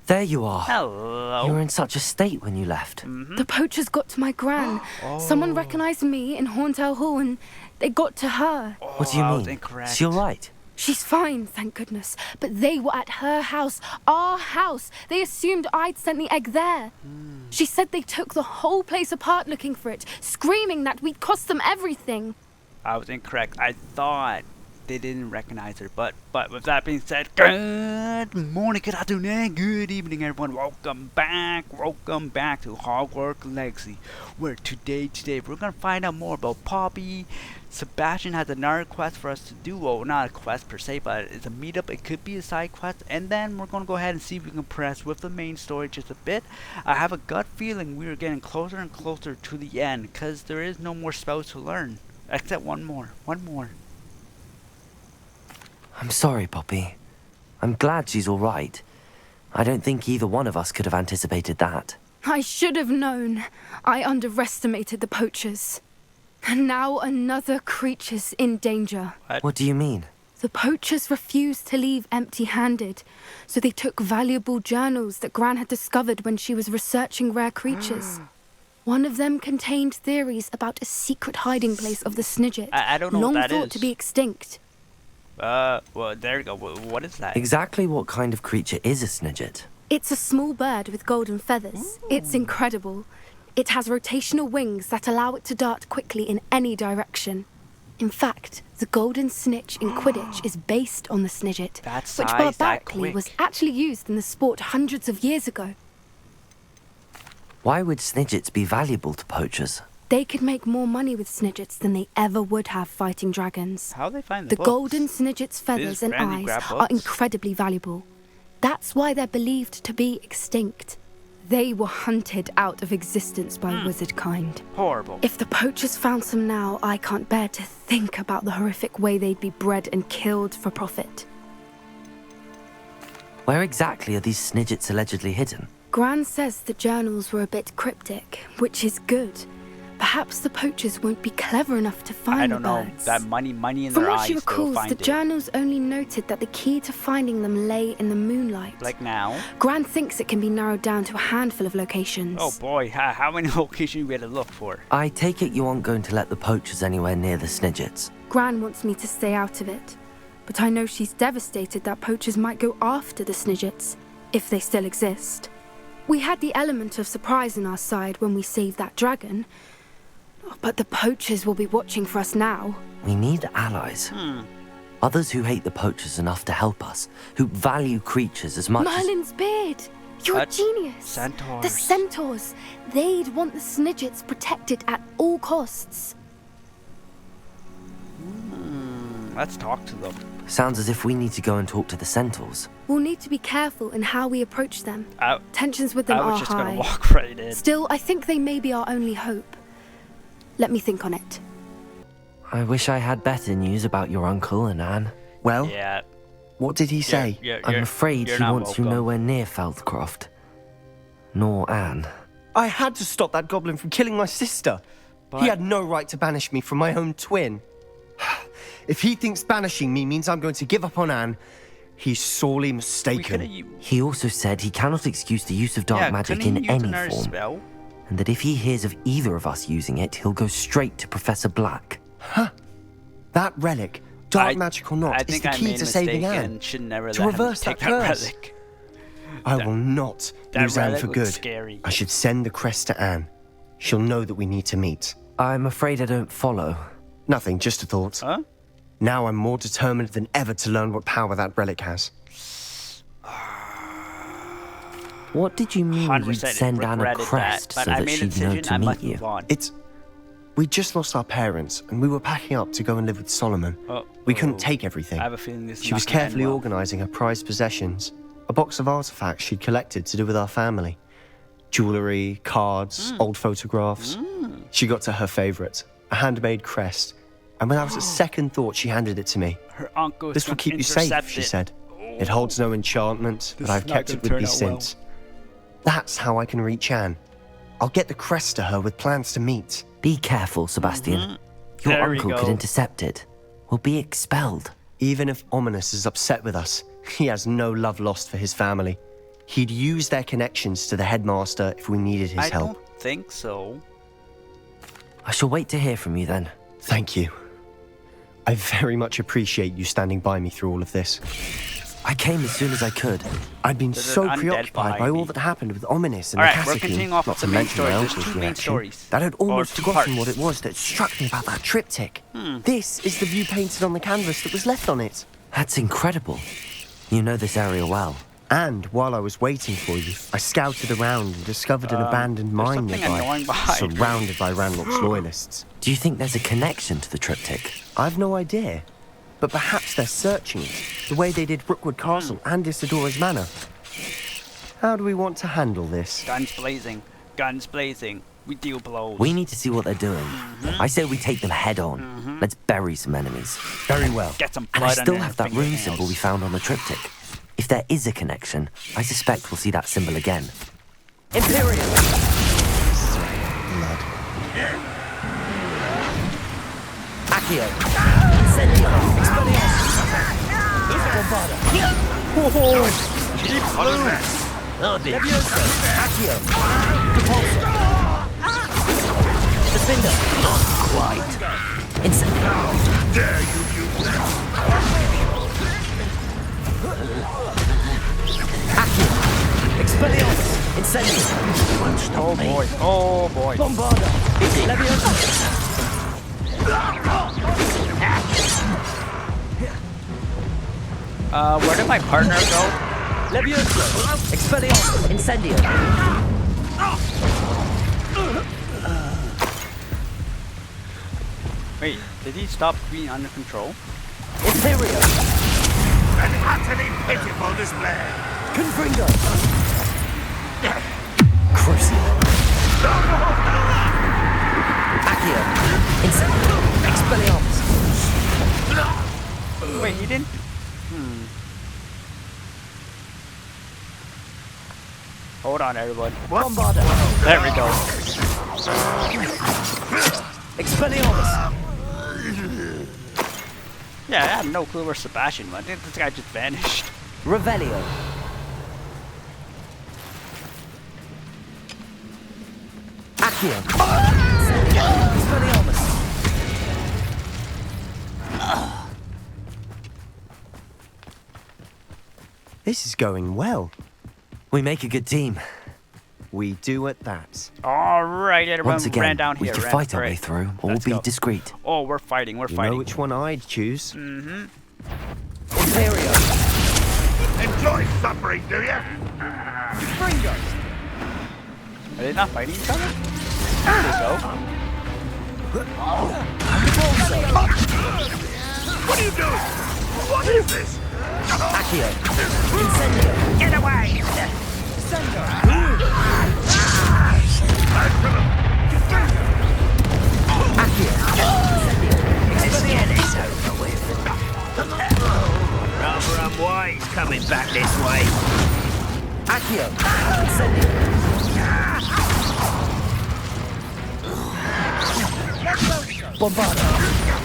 There you are. Hello. You were in such a state when you left. The poachers got to my gran. Someone recognized me in Horntail Hall and they got to her. What do you I was mean? incorrect. Is she alright? She's fine, thank goodness. But they were at her house, our house. They assumed I'd sent the egg there. She said they took the whole place apart looking for it, screaming that we'd cost them everything. I was incorrect. I thought they didn't recognize her, but with that being said, good morning, good afternoon, good evening, everyone. Welcome back to Hogwarts Legacy, where today we're gonna find out more about Poppy. Sebastian has another quest for us to do. Well, not a quest per se, but it's a meetup. It could be a side quest, and then we're gonna go ahead and see if we can press with the main story just a bit. I have a gut feeling we are getting closer and closer to the end, because there is no more spells to learn, except one more. I'm sorry, Poppy. I'm glad she's alright. I don't think either one of us could have anticipated that. I should have known. I underestimated the poachers. And now another creature's in danger. What do you mean? The poachers refused to leave empty-handed, so they took valuable journals that Gran had discovered when she was researching rare creatures. One of them contained theories about a secret hiding place of the Snidget, I don't know long what that thought is. to be extinct. Well, there you go. What is that? Exactly what kind of creature is a Snidget? It's a small bird with golden feathers. It's incredible. It has rotational wings that allow it to dart quickly in any direction. In fact, the golden snitch in Quidditch is based on the Snidget, That which size, that barbarically quick. was actually used in the sport hundreds of years ago. Why would Snidgets be valuable to poachers? They could make more money with Snidgets than they ever would have fighting dragons. How they find The books? golden Snidget's feathers and Randy eyes grab are books? incredibly valuable. That's why they're believed to be extinct. They were hunted out of existence by wizard kind. Horrible. If the poachers found some now, I can't bear to think about the horrific way they'd be bred and killed for profit. Where exactly are these Snidgets allegedly hidden? Gran says the journals were a bit cryptic, which is good. Perhaps the poachers won't be clever enough to find I don't the know. birds. That money in From their what eyes, she they'll recalls, find the it. journals only noted that the key to finding them lay in the moonlight. Like now. Gran thinks it can be narrowed down to a handful of locations. Oh boy, how many locations we had to look for? I take it you aren't going to let the poachers anywhere near the Snidgets. Gran wants me to stay out of it, but I know she's devastated that poachers might go after the Snidgets, if they still exist. We had the element of surprise on our side when we saved that dragon, but the poachers will be watching for us now. We need allies. Others who hate the poachers enough to help us, who value creatures as much Merlin's beard! You're a genius! Centaurs. The centaurs! They'd want the Snidgets protected at all costs. Let's talk to them. Sounds as if we need to go and talk to the centaurs. We'll need to be careful in how we approach them. I Tensions with them was are just high. gonna walk right in. Still, I think they may be our only hope. Let me think on it. I wish I had better news about your uncle and Anne. Well, Yeah. what did he say? I'm afraid you're he not wants you welcome. nowhere near Feldcroft. Nor Anne. I had to stop that goblin from killing my sister. But- He had no right to banish me from my own twin. If he thinks banishing me means I'm going to give up on Anne, he's sorely We mistaken. could've He also said he cannot excuse the use of dark magic couldn't in he use any another form, spell? and that if he hears of either of us using it, he'll go straight to Professor Black. That relic, dark I- magic or I not, is think the I key made a to saving mistake Anne. and should never To let him reverse take that that curse. relic. I will not that lose Anne relic for looks good. scary. I should send the crest to Anne. She'll know that we need to meet. I'm afraid I don't follow. Nothing, just a thought. Huh? Now I'm more determined than ever to learn what power that relic has. What did you mean you'd 100% send Anne a regretted crest that, so but I that made a she'd know decision. to I meet must you? move on. We just lost our parents, and we were packing up to go and live with Solomon. We couldn't take everything. I have a feeling this is She not was gonna end carefully well. organising her prized possessions, a box of artifacts she'd collected to do with our family. Jewellery, cards, old photographs. She got to her favourite, a handmade crest, and without a second thought she handed it to me. Her uncle is This will gonna keep you safe, intercept she it. said. It holds no enchantment, but This I've is not kept gonna it with turn me out well. since. That's how I can reach Anne. I'll get the crest to her with plans to meet. Be careful, Sebastian. Your There we uncle could go. intercept it. We'll be expelled. Even if Ominous is upset with us, he has no love lost for his family. He'd use their connections to the headmaster if we needed his I help. don't think so. I shall wait to hear from you then. Thank you. I very much appreciate you standing by me through all of this. I came as soon as I could. I'd been There's so an undead preoccupied by behind all me. that happened with Ominous and Alright, the we're Cassicum, continuing off not with to the main mention story. my There's uncle's two main reaction, stories. that I'd almost Or forgotten parts. what it was that struck me about that triptych. This is the view painted on the canvas that was left on it. That's incredible. You know this area well. And while I was waiting for you, I scouted around and discovered an abandoned there's mine something nearby, annoying behind me. surrounded by Ranrok's Loyalists. Do you think there's a connection to the triptych? I've no idea, but perhaps they're searching it, the way they did Rookwood Castle and Isidora's Manor. How do we want to handle this? Guns blazing. Guns blazing. We deal blows. We need to see what they're doing. I say we take them head on. Let's bury some enemies. Very well. Get some And blood I still on have that rune symbol we found on the triptych. If there is a connection, I suspect we'll see that symbol again. Imperium! Blood. Accio! Incendio! Expelliarmus! Bombarda! Keep blue. Leviosa! Accio! Repulsor! Defender! Not quite! Incendio! Dare you use that? Accio! Expelliarmus! Incendio! Oh boy. Oh boy. Bombarda! Leviosa! Where did my partner go? Leviosa! Expelliarmus! Incendio! Wait, did he stop being under control? Imperio! An utterly pitiful display. Confringo! Crucio! Accio! Incendio! Expelliarmus! Wait, he didn't. Hold on, everyone. Bombarda! There we go. Expelliarmus! Yeah, I have no clue where Sebastian went. This guy just vanished. Revelio! Accio! Expelliarmus! This is going well. We make a good team. We do at that. All right, everyone, Once again, ran down we here. could ran fight our right. way through, or Let's be go. discreet. Oh, we're fighting. We're You fighting. know which one I'd choose. Imperio! Enjoy suffering, do you? Confringo! Are they not fighting each other? There they go. What are you doing? What is this? Accio! Incendio! Get away! Accio! Let's get this over with. Rather unwise coming back this way. Accio! Incendio! Bombarda!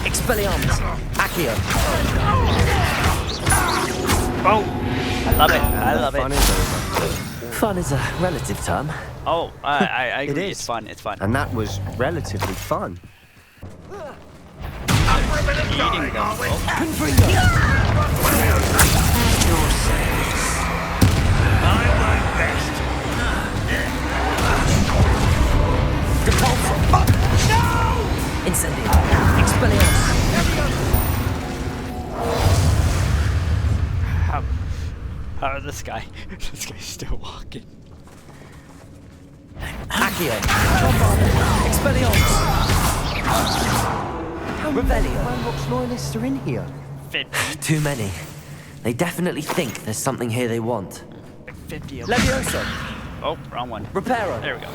Expelliarmus! Accio! Oh, I love it. I love Fun it. is over. Fun is a relative term. Oh, I It agree. is. It's fun. It's fun. And that was relatively fun. Up for a bit of dying, are we? Confringo! I work best. Repulsor! Incendio! Expelliarmus! How is this guy? This guy's still walking. Accio! Bombarda! Expelliarmus! Revelio! Ranrok's Loyalists are in here. 50. Too many. They definitely think there's something here they want. 50 of them. Leviosa! Oh, wrong one. Reparo! There we go.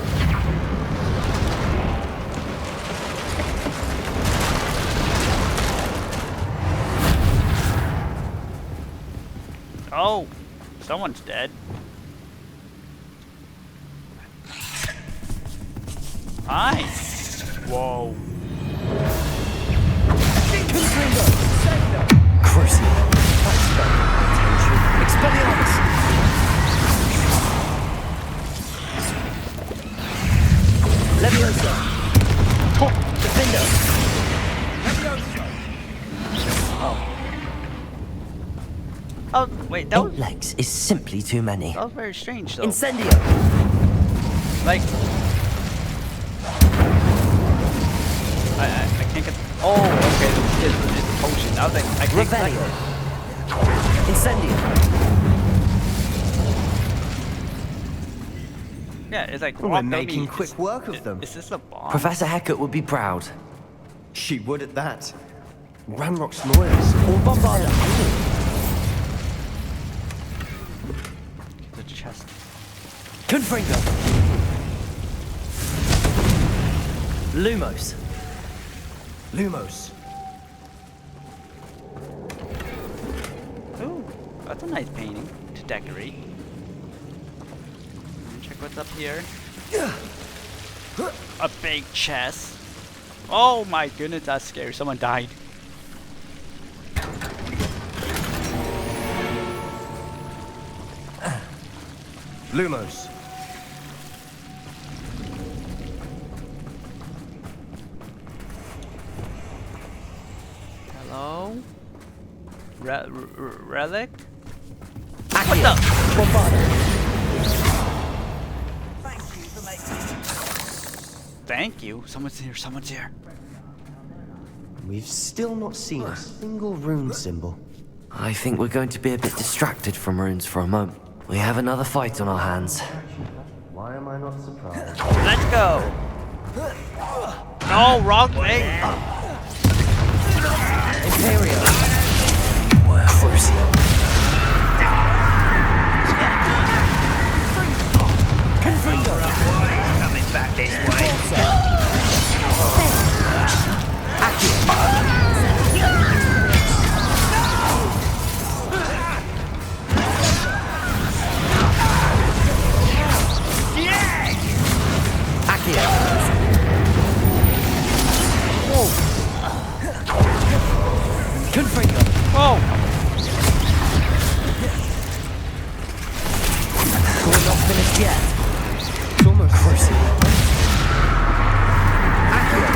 Oh, someone's dead. Hi. Whoa. Crucio! Expelliarmus! Oh, wait, that was, 8 legs is simply too many. that was very strange, though. Incendio! Like, I can't get. Oh, okay, it's a potion. I was like, I can't. Revelio! Incendio! Yeah, it's like. We're rock making baby. quick work of them. Is this a bomb? Professor Hecat would be proud. She would at that. Ranrock's Loyalist. Or Bombarder. The chest. Confringo! Lumos. Lumos. Ooh, that's a nice painting to decorate. Check what's up here. A big chest. Oh my goodness, that's scary. Someone died. Lumos. Hello? Relic? What the? Bombarder. Thank you. Someone's here. Someone's here. We've still not seen a single rune symbol. I think we're going to be a bit distracted from runes for a moment. We have another fight on our hands. Why am I not surprised? Let's go. No, wrong thing. Imperial. Crucial. Coming back this way. Confringo. Whoa. We're not finished yet. It's almost Crucial. Accio.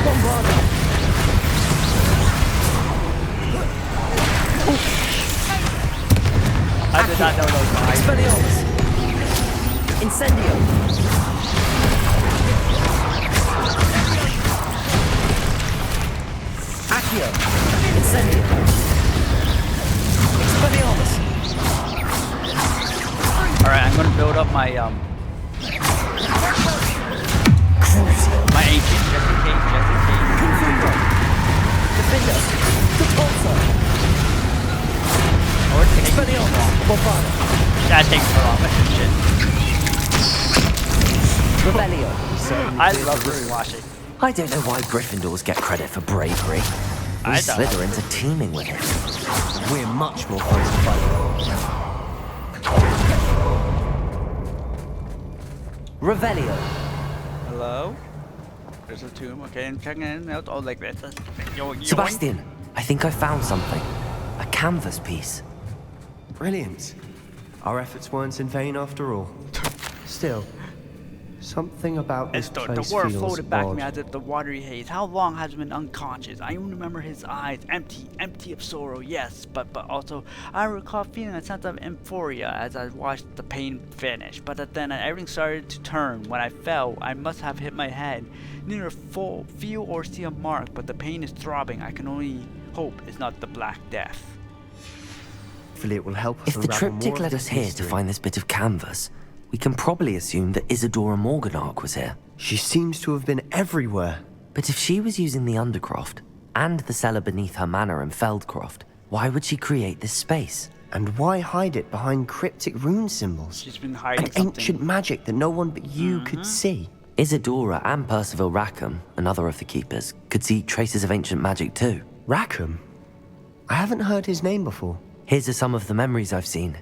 Bombarder. I did not know those guys. Expelliarmus. Incendio. Accio. Incendio. Expelliarmus. Alright, I'm gonna build up my my ancient just in case. Confringo. Defender. Repulsor. Or it takes Expelliarmus. Bombarder. that takes a lot of shit. Rebellion. I love this washing. I don't know why Gryffindors get credit for bravery. We I don't. Slytherins are teeming with it. We're much more fun to fight. Revelio. Hello? There's a tomb, okay, I'm checking it out. Oh, like this. Sebastian, I think I found something. A canvas piece. Brilliant. Our efforts weren't in vain after all. Still, something about this The place word feels floated back to odd. me as if the watery haze. How long has he been unconscious? I even remember his eyes, empty of sorrow, yes, but also I recall feeling a sense of euphoria as I watched the pain finish. But then everything started to turn. When I fell, I must have hit my head. Neither feel or see a mark, but the pain is throbbing. I can only hope it's not the Black Death. Hopefully it will help us If the unravel more triptych of led this us here to mystery. find this bit of canvas, we can probably assume that Isadora Morganach was here. She seems to have been everywhere. But if she was using the Undercroft and the cellar beneath her manor in Feldcroft, why would she create this space? And why hide it behind cryptic rune symbols? She's been hiding And something. ancient magic that no one but you could see. Isadora and Percival Rackham, another of the keepers, could see traces of ancient magic too. Rackham? I haven't heard his name before. Here's some of the memories I've seen.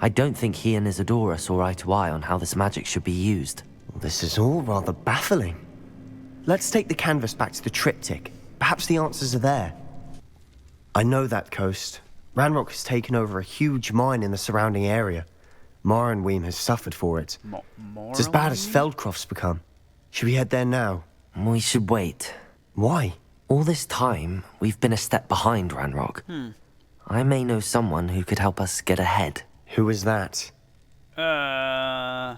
I don't think he and Isadora saw eye to eye on how this magic should be used. This is all rather baffling. Let's take the canvas back to the triptych. Perhaps the answers are there. I know that coast. Ranrok has taken over a huge mine in the surrounding area. Mornweem has suffered for it. It's as bad as Feldcroft's become. Should we head there now? We should wait. Why? All this time, we've been a step behind Ranrok. I may know someone who could help us get ahead. Who is that? A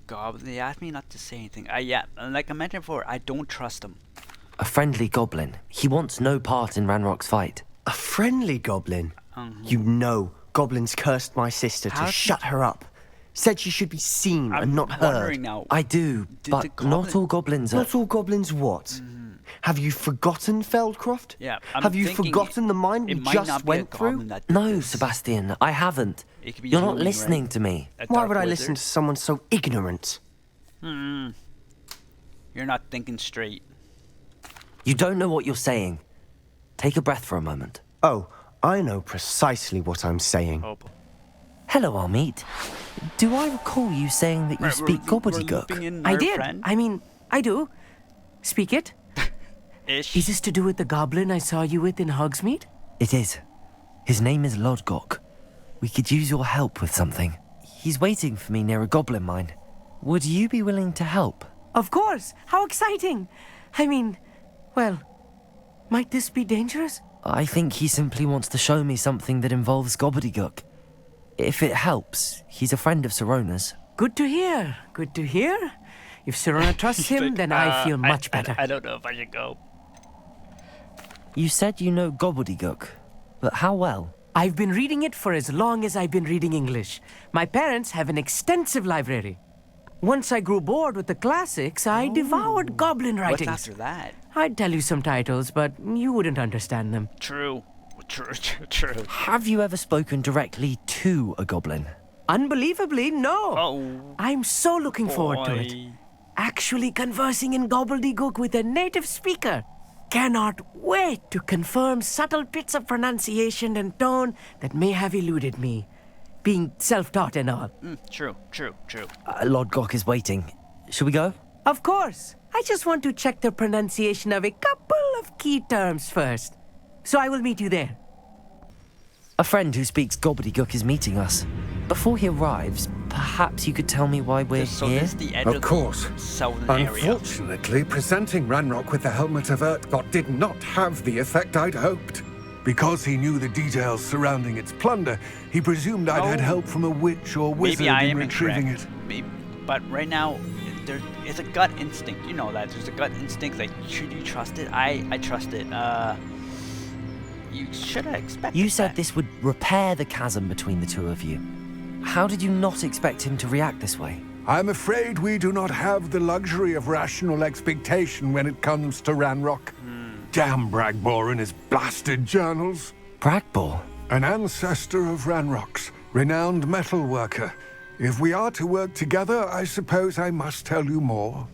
goblin. They asked me not to say anything. Yeah, like I mentioned before, I don't trust them. A friendly goblin. He wants no part in Ranrock's fight. A friendly goblin? You know, goblins cursed my sister to shut her up. Said she should be seen and not heard. Now, I do, but not all goblins are... Not all goblins what? Have you forgotten Feldcroft? Yeah, Have you forgotten the mind we just went through? No, Sebastian, I haven't. You're not listening to me. Why would I listen to someone so ignorant? You're not thinking straight. You don't know what you're saying. Take a breath for a moment. Oh, I know precisely what I'm saying. Oh, boy. Hello, Amit. Do I recall you saying that you speak gobbledygook? I did. I mean, I do. Speak it. Ish. Is this to do with the goblin I saw you with in Hogsmeade? It is. His name is Lodgok. We could use your help with something. He's waiting for me near a goblin mine. Would you be willing to help? Of course. How exciting. I mean, well, might this be dangerous? I think he simply wants to show me something that involves gobbledygook. If it helps, he's a friend of Sirona's. Good to hear. Good to hear. If Sirona trusts him, then I feel much better. I don't know if I should go. You said you know gobbledygook, but how well? I've been reading it for as long as I've been reading English. My parents have an extensive library. Once I grew bored with the classics, I devoured goblin writings. What's after that? I'd tell you some titles, but you wouldn't understand them. True. Have you ever spoken directly to a goblin? Unbelievably, no. Oh, I'm so looking forward to it. Actually conversing in gobbledygook with a native speaker. Cannot wait to confirm subtle bits of pronunciation and tone that may have eluded me. Being self-taught and all. True. Lodgok is waiting. Shall we go? Of course. I just want to check the pronunciation of a couple of key terms first. So I will meet you there. A friend who speaks gobbledygook is meeting us. Before he arrives, perhaps you could tell me why we're So here? this is the edge Of course. the southern area. Unfortunately, presenting Ranrok with the Helmet of Urtkot did not have the effect I'd hoped. Because he knew the details surrounding its plunder, he presumed I'd had help from a witch or wizard Maybe I in am retrieving incorrect. Maybe, but right now, it's a gut instinct. You know that. There's a gut instinct. Like, should you trust it? I trust it. You should have expected You said that. this would repair the chasm between the two of you. How did you not expect him to react this way? I'm afraid we do not have the luxury of rational expectation when it comes to Ranrok. Damn Bragbor and his blasted journals. Bragbor? An ancestor of Ranrock's, renowned metal worker. If we are to work together, I suppose I must tell you more.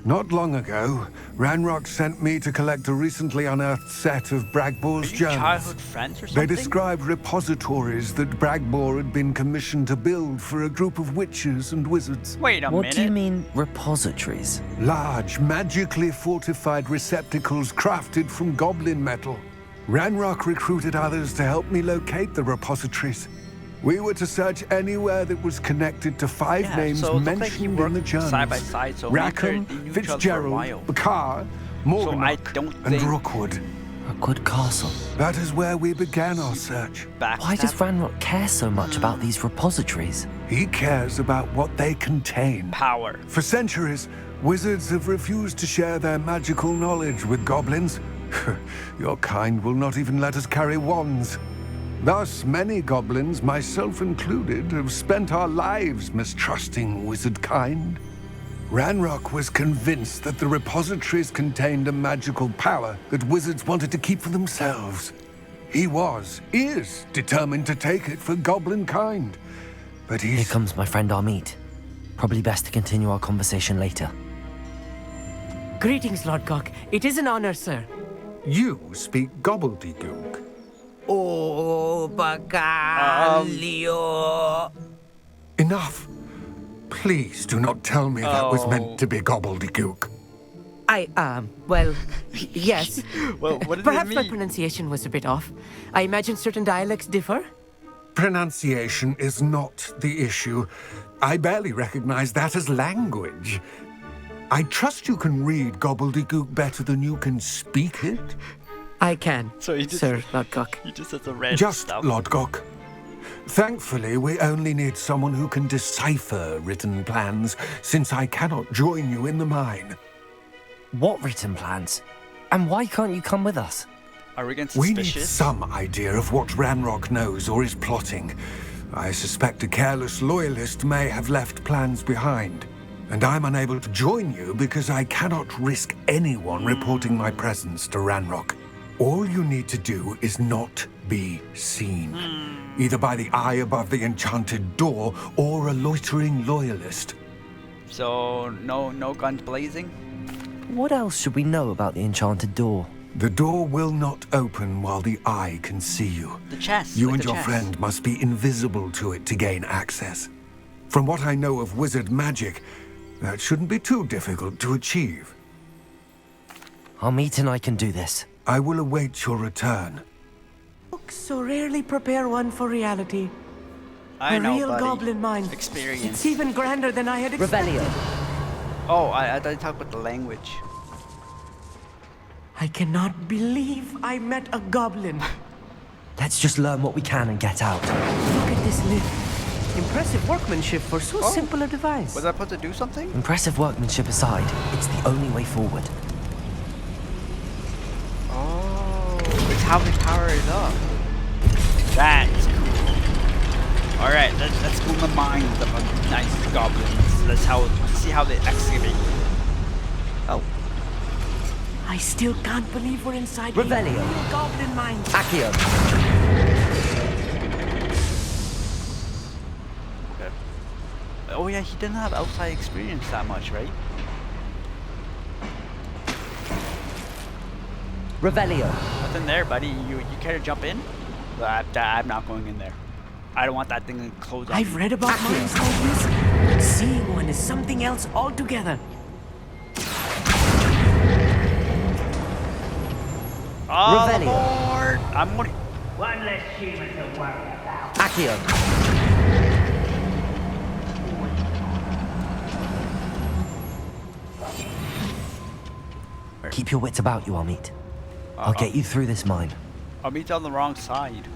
Not long ago, Ranrok sent me to collect a recently unearthed set of Bragbor's Are you journals. childhood friends or They something? described repositories that Bragbor had been commissioned to build for a group of witches and wizards. Wait a What minute. do you mean, repositories? Large, magically fortified receptacles crafted from goblin metal. Ranrok recruited others to help me locate the repositories. We were to search anywhere that was connected to five Yeah, names so it looked like mentioned you in the worked journals. side by side, so Rackham, they knew each other for a Fitzgerald, while. Bakar, Morganach, I don't and think- Rookwood. Rookwood Castle. That is where we began our search. Why does Ranrok care so much about these repositories? He cares about what they contain. Power. For centuries, wizards have refused to share their magical knowledge with goblins. Your kind will not even let us carry wands. Thus, many goblins, myself included, have spent our lives mistrusting wizard kind. Ranrok was convinced that the repositories contained a magical power that wizards wanted to keep for themselves. He is determined to take it for goblin kind. But Here he's... comes my friend Amit. Probably best to continue our conversation later. Greetings, Lodgok. It is an honor, sir. You speak gobbledygook. Oh, Bagalio. Enough. Please do not tell me that was meant to be gobbledygook. Well, yes. Well, what did Perhaps it my mean? pronunciation was a bit off. I imagine certain dialects differ. Pronunciation is not the issue. I barely recognize that as language. I trust you can read gobbledygook better than you can speak it. I can, So you just- Sir Lodgok. You just have to read Just stuff. Lodgok. Thankfully, we only need someone who can decipher written plans, since I cannot join you in the mine. What written plans? And why can't you come with us? Are we getting We need suspicious? some idea of what Ranrok knows or is plotting. I suspect a careless Loyalist may have left plans behind. And I'm unable to join you because I cannot risk anyone reporting my presence to Ranrok. All you need to do is not be seen. Either by the eye above the enchanted door or a loitering Loyalist. So no guns blazing. What else should we know about the enchanted door? The door will not open while the eye can see you. The chest. You like and the your chest. friend must be invisible to it to gain access. From what I know of wizard magic, that shouldn't be too difficult to achieve. Amit and I can do this. I will await your return. Books so rarely prepare one for reality. I A know, real buddy. goblin mine. Experience. It's even grander than I had expected. Revelio. Oh, I thought you talked about the language. I cannot believe I met a goblin. Let's just learn what we can and get out. Look at this lift. Impressive workmanship for so simple a device. Was I supposed to do something? Impressive workmanship aside, it's the only way forward. Oh, it's how they power it up. That is cool. Alright, let's go in the minds of a nice goblins. Let's see how they excavate. Oh. I still can't believe we're inside Revelio. a real goblin mine. Accio. Okay. Oh yeah, he didn't have outside experience that much, right? Revelio. Nothing there, buddy. You care to jump in? I'm not going in there. I don't want that thing to close up. I've read about mines like this, but seeing one is something else altogether. Oh, Revelio. Lord! I'm gonna... One less human to worry about. Accio. Keep your wits about you, Amit. I'll get you through this mine. I'll meet you on the wrong side.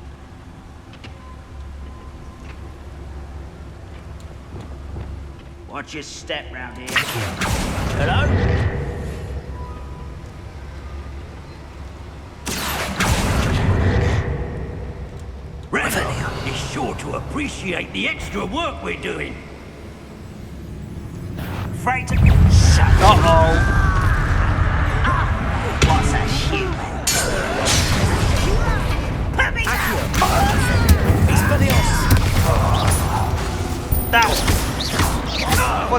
Watch your step round here. Accio. Hello? Ranrok is sure to appreciate the extra work we're doing. Afraid to... Shut up. Uh-oh! What's a human? Put me down! That was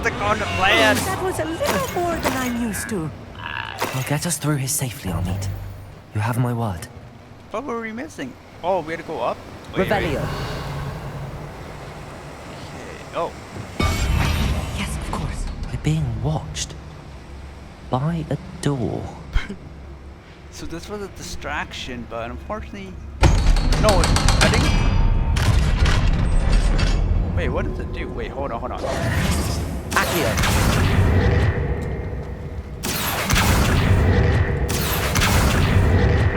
a on the plan. That was a little more than I'm used to. I'll get us through here safely, Amit. You have my word. What were we missing? Oh, we had to go up? Wait, wait. Revelio. Okay. Oh. Yes, of course. We're being watched. By a door. So this was a distraction, but unfortunately... No, I think... Wait, what does it do? Wait, hold on. Accio.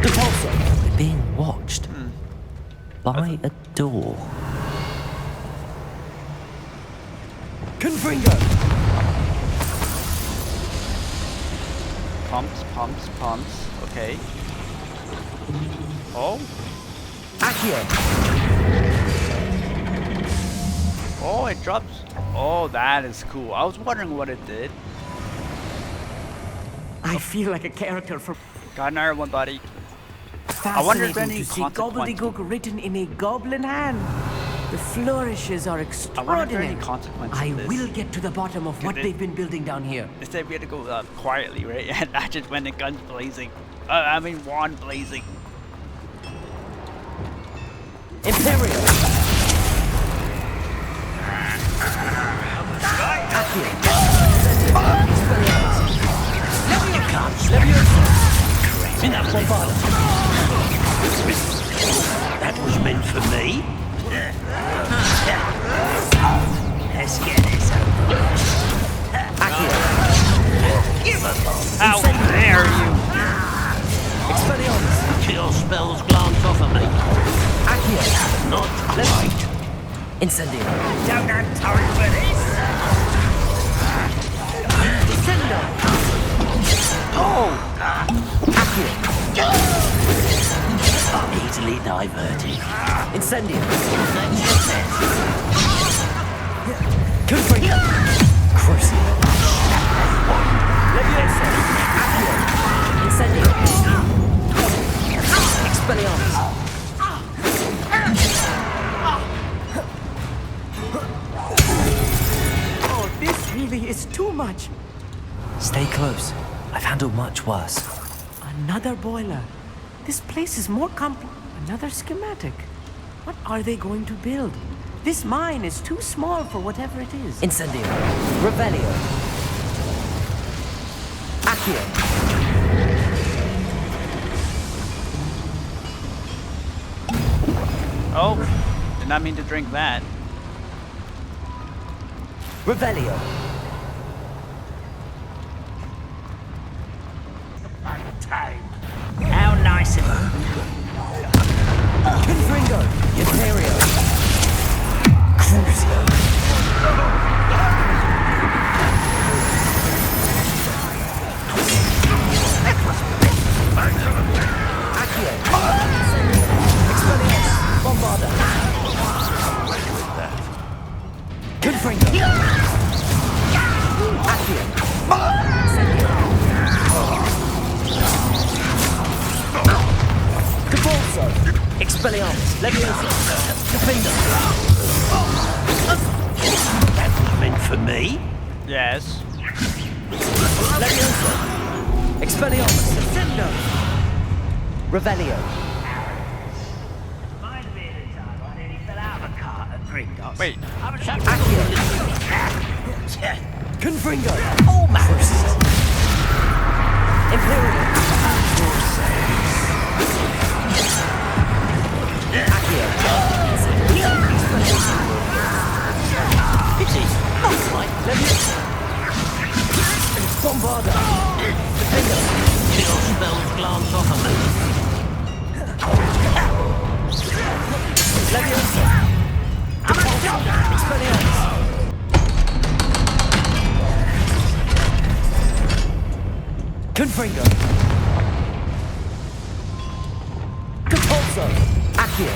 Repulsor. We're being watched. By a door. Confringo. Pumps. Okay. Oh. Accio. Oh, it drops. Oh, that is cool. I was wondering what it did. I feel like a character from... Got another one, buddy. I wonder if Fascinating any to see consequences. gobbledygook written in a goblin hand. The flourishes are I wonder if there are extraordinary. any consequences I to this. will get to the bottom of what it- they've been building down here. Instead, we had to go quietly, right? And I just went the guns blazing. Wand blazing. Imperial. That was meant for me. Let's get this over. Accio. spells glance off of me. Accio! Not quite. Incendio! Don't have time for this. Descendo! Accio! Easily diverted. Incendio! That's your best. Confringo! Crucio! Leviosa! Accio! Incendio! Expelliarmus! Oh, this really is too much. Stay close. I've handled much worse. Another boiler. This place is more complex. Another schematic. What are they going to build? This mine is too small for whatever it is. Incendio! Revelio! Accio! Oh, did not mean to drink that. Revelio! How nice of you. Confringo! Imperio! Crucio! Accio! Expelliarmus! Bombarda! Confringo! Accio! Capolso! Expelliarmus! Leviosa! Defender! That was meant for me. Yes. Leviosa! Expelliarmus! Descendo! Revelio! Reminds me of the time I nearly fell out of a cart at Gringotts. Wait. I was so Accio! Yeah. Confringo! Almost. Imperial! Accio! It is not right. Leviosa! Bombarda! Defender! Chill spells glance off of me. Leviosa! Expelliarmus! Confringo! Capolso! Accio!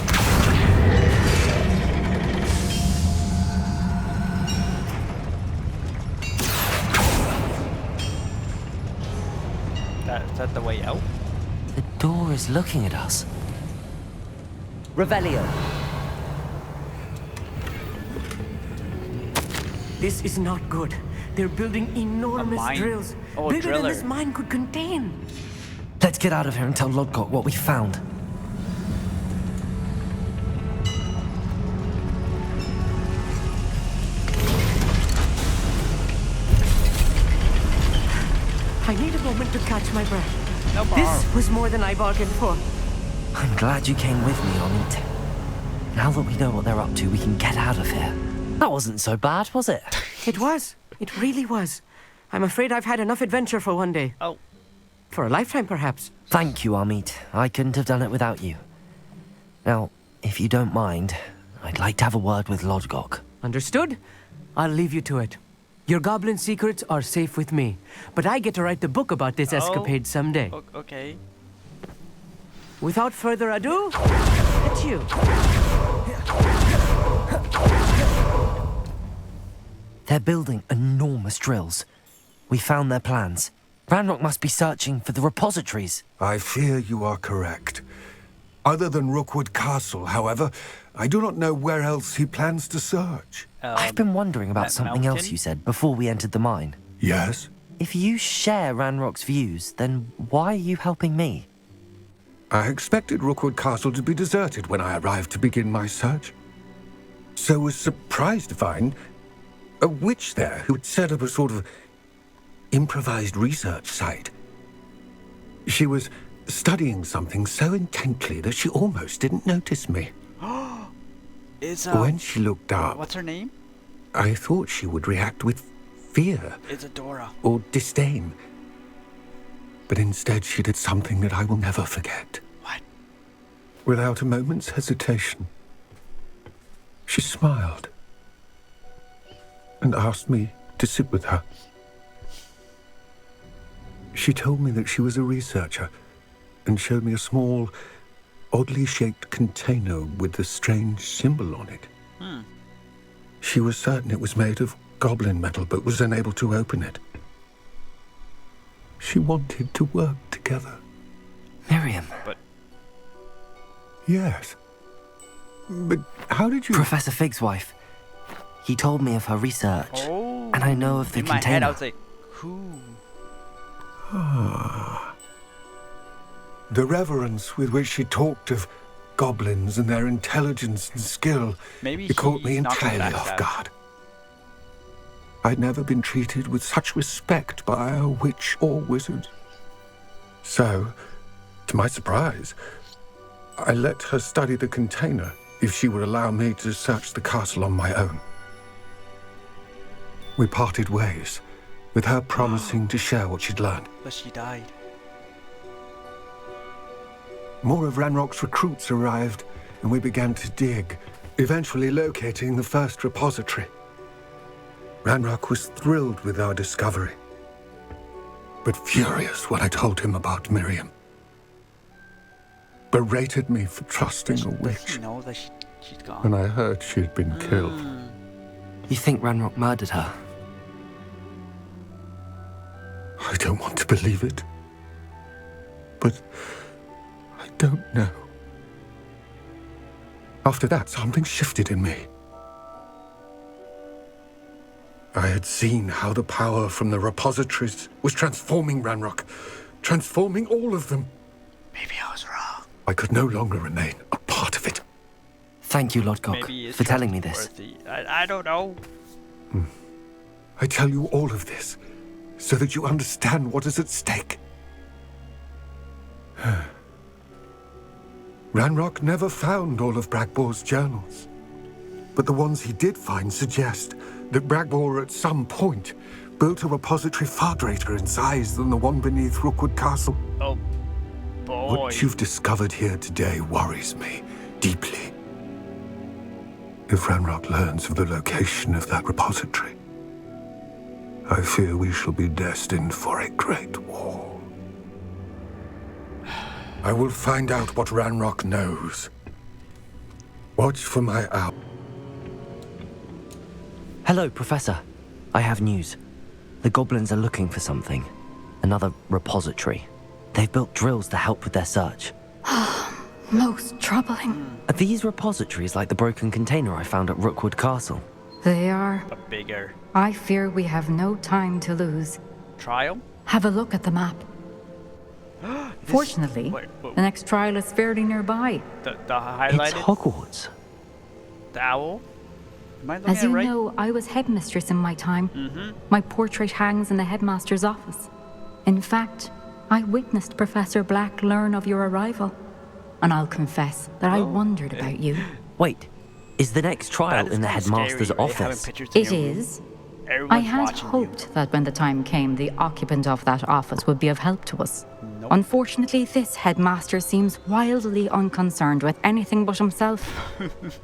Is that the way out? The door is looking at us. Revelio! This is not good. They're building enormous mine? drills. Oh, a bigger than driller. this mine could contain. Let's get out of here and tell Lodgok what we found. I need a moment to catch my breath. No problem. This was more than I bargained for. I'm glad you came with me, Amit. Now that we know what they're up to, we can get out of here. That wasn't so bad, was it? It was. It really was. I'm afraid I've had enough adventure for one day. Oh, For a lifetime, perhaps. Thank you, Amit. I couldn't have done it without you. Now, if you don't mind, I'd like to have a word with Lodgok. Understood? I'll leave you to it. Your goblin secrets are safe with me, but I get to write the book about this escapade someday. okay. Without further ado, it's you. They're building enormous drills. We found their plans. Ranrok must be searching for the repositories. I fear you are correct. Other than Rookwood Castle, however, I do not know where else he plans to search. I've been wondering about that something else mountain? you said before we entered the mine. Yes? If you share Ranrock's views, then why are you helping me? I expected Rookwood Castle to be deserted when I arrived to begin my search. So was surprised to find a witch there who had set up a sort of improvised research site. She was studying something so intently that she almost didn't notice me. Is When she looked up, what's her name? I thought she would react with fear Isadora. or disdain. But instead she did something that I will never forget. What? Without a moment's hesitation, she smiled and asked me to sit with her. She told me that she was a researcher and showed me a small, oddly shaped container with a strange symbol on it. She was certain it was made of goblin metal, but was unable to open it. She wanted to work together. Miriam. But Yes. But how did you... Professor Fig's wife. He told me of her research. oh, And I know of the in my head container. I was like, who? The reverence with which she talked of goblins and their intelligence and skill, Maybe it caught me he's not gonna entirely off backstab. guard. I'd never been treated with such respect by a witch or wizard. So, to my surprise, I let her study the container if she would allow me to search the castle on my own. We parted ways, with her promising to share what she'd learned. But she died. More of Ranrok's recruits arrived, and we began to dig, eventually locating the first repository. Ranrok was thrilled with our discovery, but furious when I told him about Miriam. Berated me for trusting a Does witch she know that she's gone? when I heard she'd been killed. You think Ranrok murdered her? I don't want to believe it, but I don't know. After that, something shifted in me. I had seen how the power from the repositories was transforming Ranrok, transforming all of them. Maybe I was wrong. I could no longer remain a part of it. Thank you, Lodgok, Maybe it's for telling me this. trustworthy. I don't know. I tell you all of this so that you understand what is at stake. Ranrok never found all of Bragbor's journals, but the ones he did find suggest that Bragbor at some point built a repository far greater in size than the one beneath Rookwood Castle. Oh, boy. What you've discovered here today worries me deeply. If Ranrok learns of the location of that repository, I fear we shall be destined for a great war. I will find out what Ranrok knows. Watch for my owl. Hello, Professor. I have news. The goblins are looking for something. Another repository. They've built drills to help with their search. Most troubling. Are these repositories like the broken container I found at Rookwood Castle? They are. But bigger. I fear we have no time to lose. Trial? Have a look at the map. Fortunately, the next trial is fairly nearby. The highlighted? It's Hogwarts. The owl? Am I looking As at it you right? know, I was headmistress in my time. My portrait hangs in the headmaster's office. In fact, I witnessed Professor Black learn of your arrival. And I'll confess that I wondered about you. Wait, is the next trial That is in the kinda headmaster's scary, right? Having office? pictures in It your room. is. Everyone's I had watching hoped that when the time came, the occupant of that office would be of help to us. Nope. Unfortunately, this headmaster seems wildly unconcerned with anything but himself.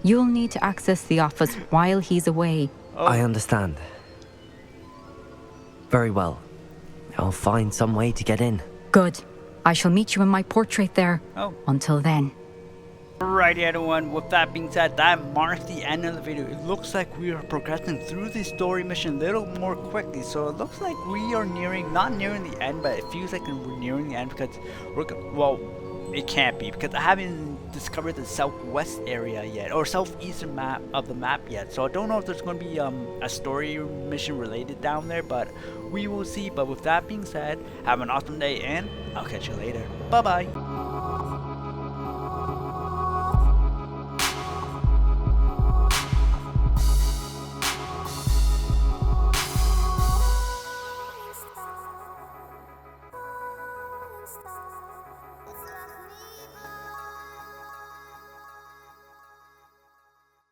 You'll need to access the office while he's away. I understand. Very well. I'll find some way to get in. Good. I shall meet you in my portrait there. Oh. Until then. Alrighty everyone, with that being said, that marks the end of the video. It looks like we are progressing through the story mission a little more quickly, so it looks like we are not nearing the end, but it feels like we're nearing the end because well, it can't be, because I haven't discovered the southwest area yet, or southeastern map of the map yet, so I don't know if there's going to be a story mission related down there, but we will see. But with that being said, have an awesome day, and I'll catch you later. Bye bye.